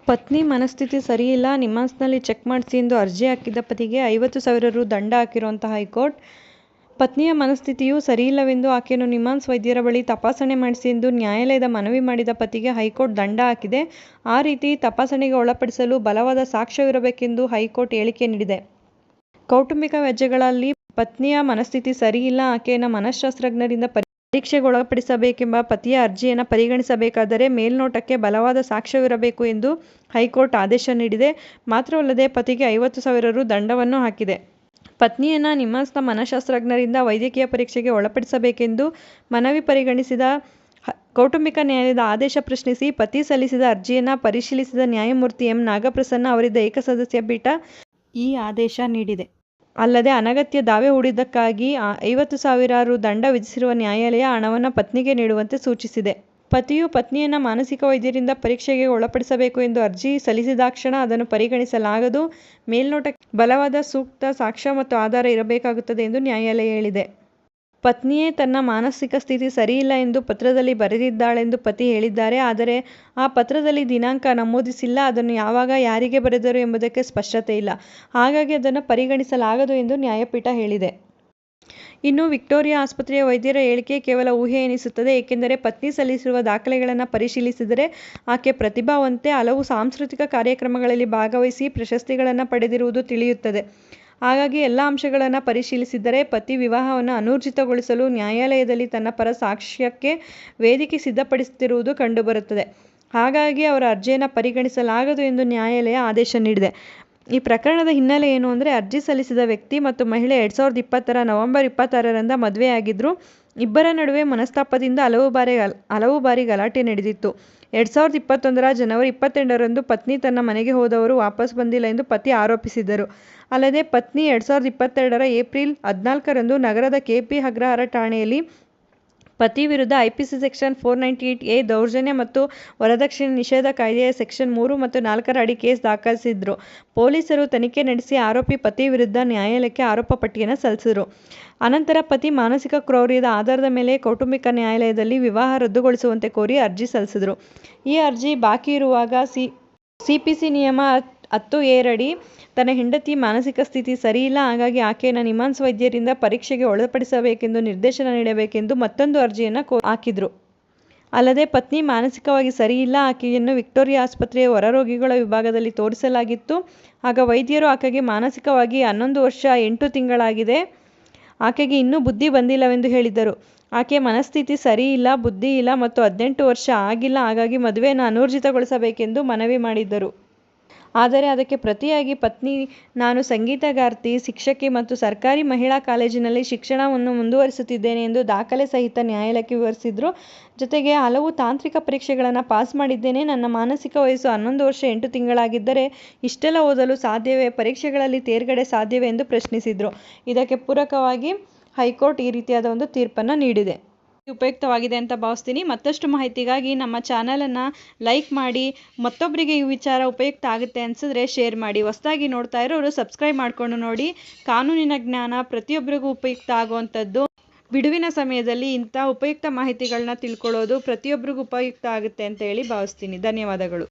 ಪತ್ನಿ ಮನಸ್ಥಿತಿ ಸರಿಯಿಲ್ಲ, ನಿಮ್ಹಾನ್ಸ್ನಲ್ಲಿ ಚೆಕ್ ಮಾಡಿಸಿ ಎಂದು ಅರ್ಜಿ ಹಾಕಿದ್ದ ಪತಿಗೆ 50,000 ರು ದಂಡ ಹಾಕಿರುವಂತಹ ಹೈಕೋರ್ಟ್. ಪತ್ನಿಯ ಮನಸ್ಥಿತಿಯು ಸರಿಯಿಲ್ಲವೆಂದು ಆಕೆಯನ್ನು ನಿಮ್ಹಾನ್ಸ್ ವೈದ್ಯರ ಬಳಿ ತಪಾಸಣೆ ಮಾಡಿಸಿ ಎಂದು ನ್ಯಾಯಾಲಯದ ಮನವಿ ಮಾಡಿದ ಪತಿಗೆ ಹೈಕೋರ್ಟ್ ದಂಡ ಹಾಕಿದೆ. ಆ ರೀತಿ ತಪಾಸಣೆಗೆ ಒಳಪಡಿಸಲು ಬಲವಾದ ಸಾಕ್ಷ್ಯವಿರಬೇಕೆಂದು ಹೈಕೋರ್ಟ್ ಹೇಳಿಕೆ ನೀಡಿದೆ. ಕೌಟುಂಬಿಕ ವ್ಯಾಜ್ಯಗಳಲ್ಲಿ ಪತ್ನಿಯ ಮನಸ್ಥಿತಿ ಸರಿಯಿಲ್ಲ, ಆಕೆಯನ್ನು ಮನಃಶಾಸ್ತ್ರಜ್ಞರಿಂದ ಪರೀಕ್ಷೆಗೊಳಪಡಿಸಬೇಕೆಂಬ ಪತಿಯ ಅರ್ಜಿಯನ್ನು ಪರಿಗಣಿಸಬೇಕಾದರೆ ಮೇಲ್ನೋಟಕ್ಕೆ ಬಲವಾದ ಸಾಕ್ಷ್ಯವಿರಬೇಕು ಎಂದು ಹೈಕೋರ್ಟ್ ಆದೇಶ ನೀಡಿದೆ. ಮಾತ್ರವಲ್ಲದೆ ಪತಿಗೆ 50,000 ರು ದಂಡವನ್ನು ಹಾಕಿದೆ. ಪತ್ನಿಯನ್ನು ನಿಮ್ಹಾನ್ಸ್ನ ಮನಃಶಾಸ್ತ್ರಜ್ಞರಿಂದ ವೈದ್ಯಕೀಯ ಪರೀಕ್ಷೆಗೆ ಒಳಪಡಿಸಬೇಕೆಂದು ಮನವಿ ಪರಿಗಣಿಸಿದ ಕೌಟುಂಬಿಕ ನ್ಯಾಯಾಲಯದ ಆದೇಶ ಪ್ರಶ್ನಿಸಿ ಪತಿ ಸಲ್ಲಿಸಿದ ಅರ್ಜಿಯನ್ನು ಪರಿಶೀಲಿಸಿದ ನ್ಯಾಯಮೂರ್ತಿ ಎಂ. ನಾಗಪ್ರಸನ್ನ ಅವರಿದ್ದ ಏಕಸದಸ್ಯ ಪೀಠ ಈ ಆದೇಶ ನೀಡಿದೆ. ಅಲ್ಲದೆ ಅನಗತ್ಯ ದಾವೆ ಹೂಡಿದ್ದಕ್ಕಾಗಿ 50,000 ರು ದಂಡ ವಿಧಿಸಿರುವ ನ್ಯಾಯಾಲಯ ಹಣವನ್ನು ಪತ್ನಿಗೆ ನೀಡುವಂತೆ ಸೂಚಿಸಿದೆ. ಪತಿಯು ಪತ್ನಿಯನ್ನು ಮಾನಸಿಕ ವೈದ್ಯರಿಂದ ಪರೀಕ್ಷೆಗೆ ಒಳಪಡಿಸಬೇಕು ಎಂದು ಅರ್ಜಿ ಸಲ್ಲಿಸಿದಾಕ್ಷಣ ಅದನ್ನು ಪರಿಗಣಿಸಲಾಗದು. ಮೇಲ್ನೋಟಕ್ಕೆ ಬಲವಾದ ಸೂಕ್ತ ಸಾಕ್ಷ್ಯ ಮತ್ತು ಆಧಾರ ಇರಬೇಕಾಗುತ್ತದೆ ಎಂದು ನ್ಯಾಯಾಲಯ ಹೇಳಿದೆ. ಪತ್ನಿಯೇ ತನ್ನ ಮಾನಸಿಕ ಸ್ಥಿತಿ ಸರಿಯಿಲ್ಲ ಎಂದು ಪತ್ರದಲ್ಲಿ ಬರೆದಿದ್ದಾಳೆಂದು ಪತಿ ಹೇಳಿದ್ದಾರೆ. ಆದರೆ ಆ ಪತ್ರದಲ್ಲಿ ದಿನಾಂಕ ನಮೂದಿಸಿಲ್ಲ. ಅದನ್ನು ಯಾವಾಗ, ಯಾರಿಗೆ ಬರೆದರು ಎಂಬುದಕ್ಕೆ ಸ್ಪಷ್ಟತೆ ಇಲ್ಲ. ಹಾಗಾಗಿ ಅದನ್ನು ಪರಿಗಣಿಸಲಾಗದು ಎಂದು ನ್ಯಾಯಪೀಠ ಹೇಳಿದೆ. ಇನ್ನು ವಿಕ್ಟೋರಿಯಾ ಆಸ್ಪತ್ರೆಯ ವೈದ್ಯರ ಹೇಳಿಕೆ ಕೇವಲ ಊಹೆ ಎನಿಸುತ್ತದೆ. ಏಕೆಂದರೆ ಪತ್ನಿ ಸಲ್ಲಿಸಿರುವ ದಾಖಲೆಗಳನ್ನು ಪರಿಶೀಲಿಸಿದರೆ ಆಕೆ ಪ್ರತಿಭಾವಂತೆ, ಹಲವು ಸಾಂಸ್ಕೃತಿಕ ಕಾರ್ಯಕ್ರಮಗಳಲ್ಲಿ ಭಾಗವಹಿಸಿ ಪ್ರಶಸ್ತಿಗಳನ್ನು ಪಡೆದಿರುವುದು ತಿಳಿಯುತ್ತದೆ. ಹಾಗಾಗಿ ಎಲ್ಲ ಅಂಶಗಳನ್ನು ಪರಿಶೀಲಿಸಿದರೆ ಪತಿ ವಿವಾಹವನ್ನು ಅನೂರ್ಜಿತಗೊಳಿಸಲು ನ್ಯಾಯಾಲಯದಲ್ಲಿ ತನ್ನ ಪರ ಸಾಕ್ಷ್ಯಕ್ಕೆ ವೇದಿಕೆ ಸಿದ್ಧಪಡಿಸುತ್ತಿರುವುದು ಕಂಡುಬರುತ್ತದೆ. ಹಾಗಾಗಿ ಅವರ ಅರ್ಜಿಯನ್ನು ಪರಿಗಣಿಸಲಾಗದು ಎಂದು ನ್ಯಾಯಾಲಯ ಆದೇಶ ನೀಡಿದೆ. ಈ ಪ್ರಕರಣದ ಹಿನ್ನೆಲೆ ಏನು ಅಂದರೆ, ಅರ್ಜಿ ಸಲ್ಲಿಸಿದ ವ್ಯಕ್ತಿ ಮತ್ತು ಮಹಿಳೆ 2020 ನವೆಂಬರ್ 26ರಂದು ಮದುವೆಯಾಗಿದ್ದರು. ಇಬ್ಬರ ನಡುವೆ ಮನಸ್ತಾಪದಿಂದ ಹಲವು ಬಾರಿ ಗಲಾಟೆ ನಡೆದಿತ್ತು. 2021 ಜನವರಿ 28ರಂದು ಪತ್ನಿ ತನ್ನ ಮನೆಗೆ ಹೋದವರು ವಾಪಸ್ ಬಂದಿಲ್ಲ ಎಂದು ಪತಿ ಆರೋಪಿಸಿದ್ದರು. ಅಲ್ಲದೆ ಪತ್ನಿ 2022 ಏಪ್ರಿಲ್ 14ರಂದು ನಗರದ ಕೆಪಿ ಅಗ್ರಹಾರ ಠಾಣೆಯಲ್ಲಿ ಪತಿ ವಿರುದ್ಧ ಐಪಿಸಿ ಸೆಕ್ಷನ್ 498A ದೌರ್ಜನ್ಯ ಮತ್ತು ವರದಕ್ಷಿಣೆ ನಿಷೇಧ ಕಾಯ್ದೆಯ ಸೆಕ್ಷನ್ 3 ಮತ್ತು 4ರ ಅಡಿ ಕೇಸ್ ದಾಖಲಿಸಿದ್ರು. ಪೊಲೀಸರು ತನಿಖೆ ನಡೆಸಿ ಆರೋಪಿ ಪತಿ ವಿರುದ್ಧ ನ್ಯಾಯಾಲಯಕ್ಕೆ ಆರೋಪ ಪಟ್ಟಿಯನ್ನು ಸಲ್ಲಿಸಿದರು. ಅನಂತರ ಪತಿ ಮಾನಸಿಕ ಕ್ರೌರ್ಯದ ಆಧಾರದ ಮೇಲೆ ಕೌಟುಂಬಿಕ ನ್ಯಾಯಾಲಯದಲ್ಲಿ ವಿವಾಹ ರದ್ದುಗೊಳಿಸುವಂತೆ ಕೋರಿ ಅರ್ಜಿ ಸಲ್ಲಿಸಿದರು. ಈ ಅರ್ಜಿ ಬಾಕಿ ಇರುವಾಗ ಸಿಪಿಸಿ ನಿಯಮ 10A ರಡಿ ತನ್ನ ಹೆಂಡತಿ ಮಾನಸಿಕ ಸ್ಥಿತಿ ಸರಿಯಿಲ್ಲ, ಹಾಗಾಗಿ ಆಕೆಯನ್ನು ನಿಮ್ಹಾನ್ಸ್ ವೈದ್ಯರಿಂದ ಪರೀಕ್ಷೆಗೆ ಒಳಪಡಿಸಬೇಕೆಂದು ನಿರ್ದೇಶನ ನೀಡಬೇಕೆಂದು ಮತ್ತೊಂದು ಅರ್ಜಿಯನ್ನು ಹಾಕಿದ್ರು. ಅಲ್ಲದೆ ಪತ್ನಿ ಮಾನಸಿಕವಾಗಿ ಸರಿಯಿಲ್ಲ, ಆಕೆಯನ್ನು ವಿಕ್ಟೋರಿಯಾ ಆಸ್ಪತ್ರೆಯ ಹೊರರೋಗಿಗಳ ವಿಭಾಗದಲ್ಲಿ ತೋರಿಸಲಾಗಿತ್ತು. ಆಗ ವೈದ್ಯರು ಆಕೆಗೆ ಮಾನಸಿಕವಾಗಿ 11 ವರ್ಷ 8 ತಿಂಗಳಾಗಿದೆ, ಆಕೆಗೆ ಇನ್ನೂ ಬುದ್ಧಿ ಬಂದಿಲ್ಲವೆಂದು ಹೇಳಿದ್ದರು. ಆಕೆಯ ಮನಸ್ಥಿತಿ ಸರಿಯಿಲ್ಲ, ಬುದ್ಧಿ ಇಲ್ಲ ಮತ್ತು 18 ವರ್ಷ ಆಗಿಲ್ಲ, ಹಾಗಾಗಿ ಮದುವೆಯನ್ನು ಅನೂರ್ಜಿತಗೊಳಿಸಬೇಕೆಂದು ಮನವಿ ಮಾಡಿದ್ದರು. ಆದರೆ ಅದಕ್ಕೆ ಪ್ರತಿಯಾಗಿ ಪತ್ನಿ, ನಾನು ಸಂಗೀತಗಾರ್ತಿ, ಶಿಕ್ಷಕಿ ಮತ್ತು ಸರ್ಕಾರಿ ಮಹಿಳಾ ಕಾಲೇಜಿನಲ್ಲಿ ಶಿಕ್ಷಣವನ್ನು ಮುಂದುವರಿಸುತ್ತಿದ್ದೇನೆ ಎಂದು ದಾಖಲೆ ಸಹಿತ ನ್ಯಾಯಾಲಯಕ್ಕೆ ವಿವರಿಸಿದ್ರು. ಜೊತೆಗೆ ಹಲವು ತಾಂತ್ರಿಕ ಪರೀಕ್ಷೆಗಳನ್ನು ಪಾಸ್ ಮಾಡಿದ್ದೇನೆ, ನನ್ನ ಮಾನಸಿಕ ವಯಸ್ಸು 11 ವರ್ಷ 8 ತಿಂಗಳಾಗಿದ್ದರೆ ಇಷ್ಟೆಲ್ಲ ಓದಲು ಸಾಧ್ಯವೇ, ಪರೀಕ್ಷೆಗಳಲ್ಲಿ ತೇರ್ಗಡೆ ಸಾಧ್ಯವೇ ಎಂದು ಪ್ರಶ್ನಿಸಿದ್ರು. ಇದಕ್ಕೆ ಪೂರಕವಾಗಿ ಹೈಕೋರ್ಟ್ ಈ ರೀತಿಯಾದ ಒಂದು ತೀರ್ಪನ್ನು ನೀಡಿದೆ. ಉಪಯುಕ್ತವಾಗಿದೆ ಅಂತ ಭಾವಿಸ್ತೀನಿ. ಮತ್ತಷ್ಟು ಮಾಹಿತಿಗಾಗಿ ನಮ್ಮ ಚಾನಲನ್ನು ಲೈಕ್ ಮಾಡಿ, ಮತ್ತೊಬ್ಬರಿಗೆ ಈ ವಿಚಾರ ಉಪಯುಕ್ತ ಆಗುತ್ತೆ ಅನಿಸಿದ್ರೆ ಶೇರ್ ಮಾಡಿ. ಹೊಸದಾಗಿ ನೋಡ್ತಾ ಇರೋರು ಸಬ್ಸ್ಕ್ರೈಬ್ ಮಾಡಿಕೊಂಡು ನೋಡಿ. ಕಾನೂನಿನ ಜ್ಞಾನ ಪ್ರತಿಯೊಬ್ಬರಿಗೂ ಉಪಯುಕ್ತ ಆಗುವಂಥದ್ದು. ಬಿಡುವಿನ ಸಮಯದಲ್ಲಿ ಇಂಥ ಉಪಯುಕ್ತ ಮಾಹಿತಿಗಳನ್ನ ತಿಳ್ಕೊಳ್ಳೋದು ಪ್ರತಿಯೊಬ್ಬರಿಗೂ ಉಪಯುಕ್ತ ಆಗುತ್ತೆ ಅಂತ ಹೇಳಿ ಭಾವಿಸ್ತೀನಿ. ಧನ್ಯವಾದಗಳು.